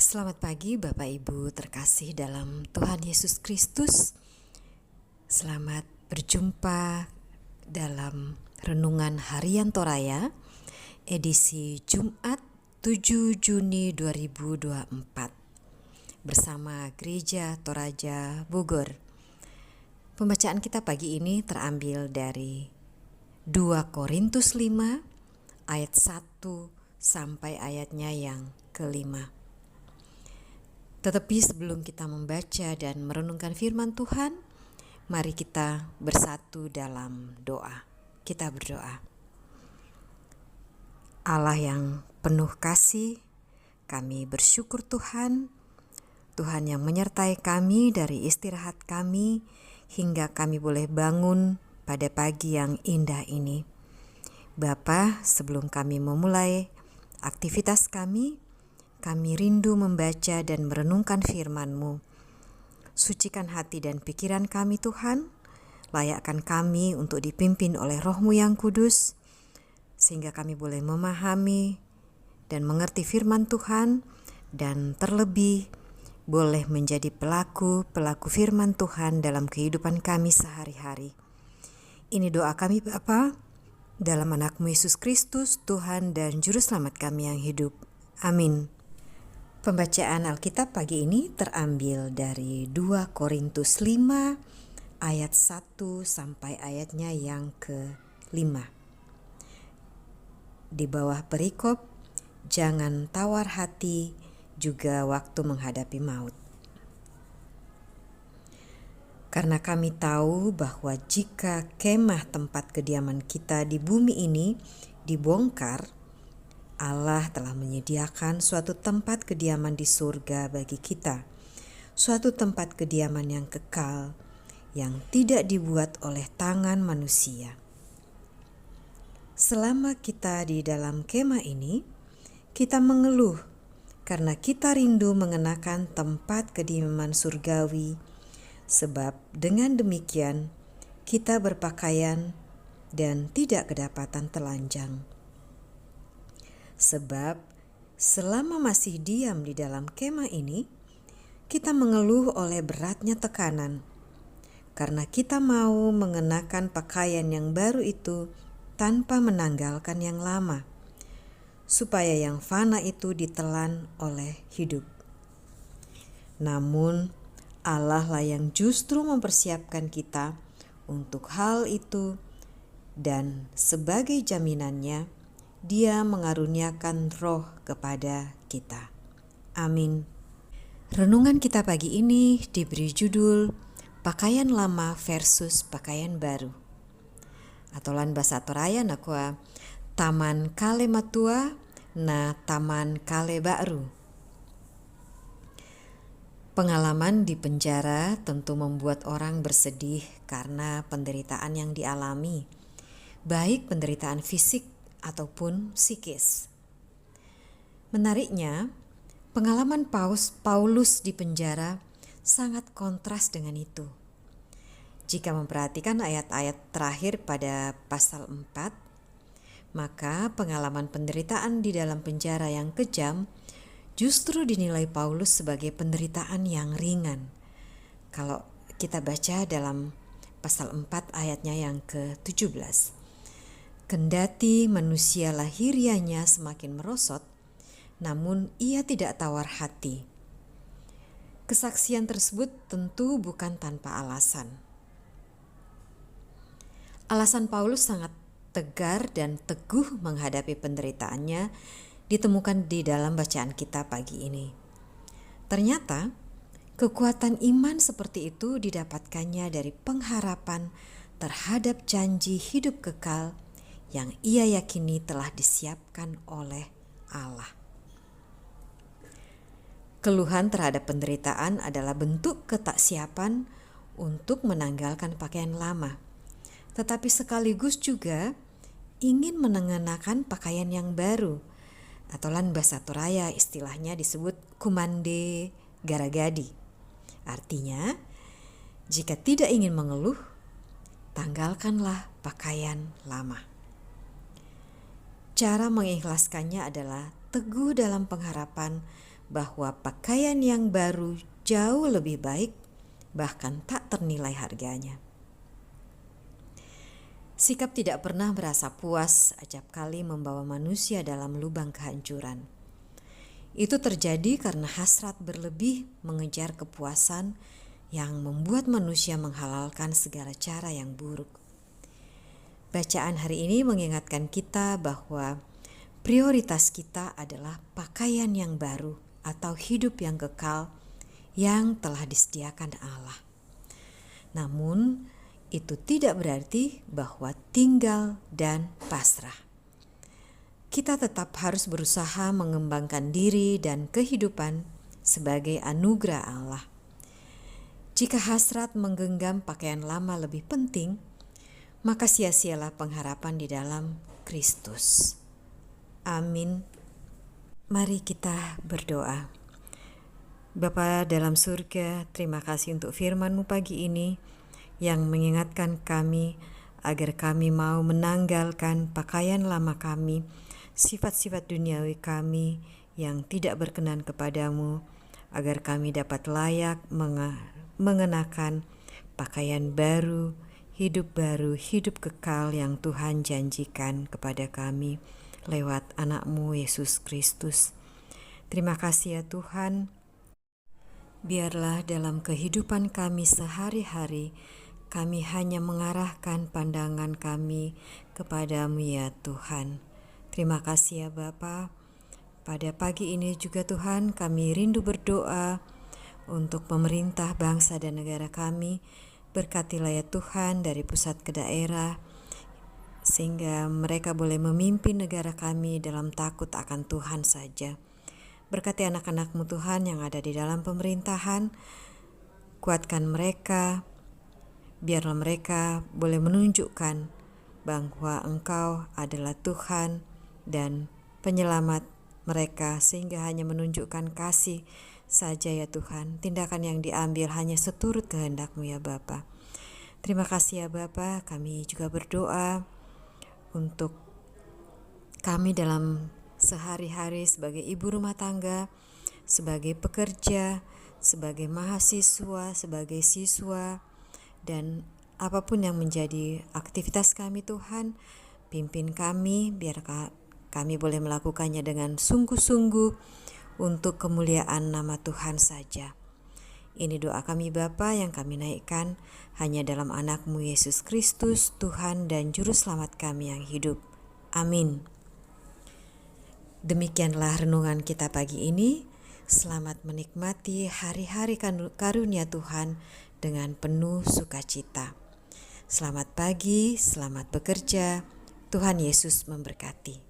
Selamat pagi Bapak Ibu terkasih dalam Tuhan Yesus Kristus. Selamat berjumpa dalam Renungan Harian Toraya edisi Jumat 7 Juni 2024 bersama Gereja Toraja Bogor. Pembacaan kita pagi ini terambil dari 2 Korintus 5 ayat 1 sampai ayatnya yang kelima. Tetapi sebelum kita membaca dan merenungkan firman Tuhan, mari kita bersatu dalam doa. Kita berdoa. Allah yang penuh kasih, kami bersyukur Tuhan yang menyertai kami dari istirahat kami hingga kami boleh bangun pada pagi yang indah ini. Bapa, sebelum kami memulai aktivitas kami rindu membaca dan merenungkan firman-Mu. Sucikan hati dan pikiran kami Tuhan, layakkan kami untuk dipimpin oleh Roh-Mu yang kudus, sehingga kami boleh memahami dan mengerti firman Tuhan, dan terlebih boleh menjadi pelaku firman Tuhan dalam kehidupan kami sehari-hari. Ini doa kami Bapa, dalam anak-Mu Yesus Kristus, Tuhan dan Juru Selamat kami yang hidup. Amin. Pembacaan Alkitab pagi ini terambil dari 2 Korintus 5 ayat 1 sampai ayatnya yang ke-5. Di bawah perikop, jangan tawar hati juga waktu menghadapi maut. Karena kami tahu bahwa jika kemah tempat kediaman kita di bumi ini dibongkar, Allah telah menyediakan suatu tempat kediaman di surga bagi kita, suatu tempat kediaman yang kekal, yang tidak dibuat oleh tangan manusia. Selama kita di dalam kemah ini, kita mengeluh karena kita rindu mengenakan tempat kediaman surgawi, sebab dengan demikian kita berpakaian dan tidak kedapatan telanjang. Sebab selama masih diam di dalam kemah ini, kita mengeluh oleh beratnya tekanan, karena kita mau mengenakan pakaian yang baru itu tanpa menanggalkan yang lama, supaya yang fana itu ditelan oleh hidup. Namun Allah lah yang justru mempersiapkan kita untuk hal itu, dan sebagai jaminannya, Dia mengaruniakan roh kepada kita. Amin. Renungan kita pagi ini diberi judul Pakaian Lama versus Pakaian Baru. Atau lan bahasa Toraya nakua taman kale matua na taman kale baru. Pengalaman di penjara tentu membuat orang bersedih karena penderitaan yang dialami, baik penderitaan fisik ataupun psikis. Menariknya, pengalaman Paulus di penjara sangat kontras dengan itu. Jika memperhatikan ayat-ayat terakhir pada pasal 4, maka pengalaman penderitaan di dalam penjara yang kejam justru dinilai Paulus sebagai penderitaan yang ringan. Kalau kita baca dalam pasal 4 ayatnya yang ke-17. Kendati manusia lahirianya semakin merosot, namun ia tidak tawar hati. Kesaksian tersebut tentu bukan tanpa alasan. Alasan Paulus sangat tegar dan teguh menghadapi penderitaannya ditemukan di dalam bacaan kita pagi ini. Ternyata, kekuatan iman seperti itu didapatkannya dari pengharapan terhadap janji hidup kekal yang ia yakini telah disiapkan oleh Allah. Keluhan terhadap penderitaan adalah bentuk ketaksiapan untuk menanggalkan pakaian lama, tetapi sekaligus juga ingin mengenakan pakaian yang baru, atau lan bahasa Toraya istilahnya disebut kumande garagadi. Artinya, jika tidak ingin mengeluh, tanggalkanlah pakaian lama. Cara mengikhlaskannya adalah teguh dalam pengharapan bahwa pakaian yang baru jauh lebih baik, bahkan tak ternilai harganya. Sikap tidak pernah merasa puas acap kali membawa manusia dalam lubang kehancuran. Itu terjadi karena hasrat berlebih mengejar kepuasan yang membuat manusia menghalalkan segala cara yang buruk. Bacaan hari ini mengingatkan kita bahwa prioritas kita adalah pakaian yang baru atau hidup yang kekal yang telah disediakan Allah. Namun, itu tidak berarti bahwa tinggal dan pasrah. Kita tetap harus berusaha mengembangkan diri dan kehidupan sebagai anugerah Allah. Jika hasrat menggenggam pakaian lama lebih penting, maka sia-sialah pengharapan di dalam Kristus. Amin. Mari kita berdoa. Bapa dalam surga, terima kasih untuk firman-Mu pagi ini yang mengingatkan kami agar kami mau menanggalkan pakaian lama kami, sifat-sifat duniawi kami yang tidak berkenan kepadamu, agar kami dapat layak mengenakan pakaian baru, hidup kekal yang Tuhan janjikan kepada kami lewat anak-Mu Yesus Kristus. Terima kasih ya Tuhan. Biarlah dalam kehidupan kami sehari-hari, kami hanya mengarahkan pandangan kami kepada-Mu ya Tuhan. Terima kasih ya Bapa. Pada pagi ini juga Tuhan, kami rindu berdoa untuk pemerintah bangsa dan negara kami. Berkatilah ya Tuhan dari pusat ke daerah, sehingga mereka boleh memimpin negara kami dalam takut akan Tuhan saja. Berkati anak-anak-Mu Tuhan yang ada di dalam pemerintahan, kuatkan mereka, biarlah mereka boleh menunjukkan bahwa Engkau adalah Tuhan dan penyelamat mereka, sehingga hanya menunjukkan kasih saja ya Tuhan. Tindakan yang diambil hanya seturut kehendak-Mu ya Bapa. Terima kasih ya Bapa. Kami juga berdoa untuk kami dalam sehari-hari sebagai ibu rumah tangga, sebagai pekerja, sebagai mahasiswa, sebagai siswa, dan apapun yang menjadi aktivitas kami Tuhan, pimpin kami biar kami boleh melakukannya dengan sungguh-sungguh untuk kemuliaan nama Tuhan saja. Ini doa kami Bapa yang kami naikkan hanya dalam anak-Mu Yesus Kristus, Tuhan dan Juru Selamat kami yang hidup. Amin. Demikianlah renungan kita pagi ini. Selamat menikmati hari-hari karunia Tuhan dengan penuh sukacita. Selamat pagi, selamat bekerja. Tuhan Yesus memberkati.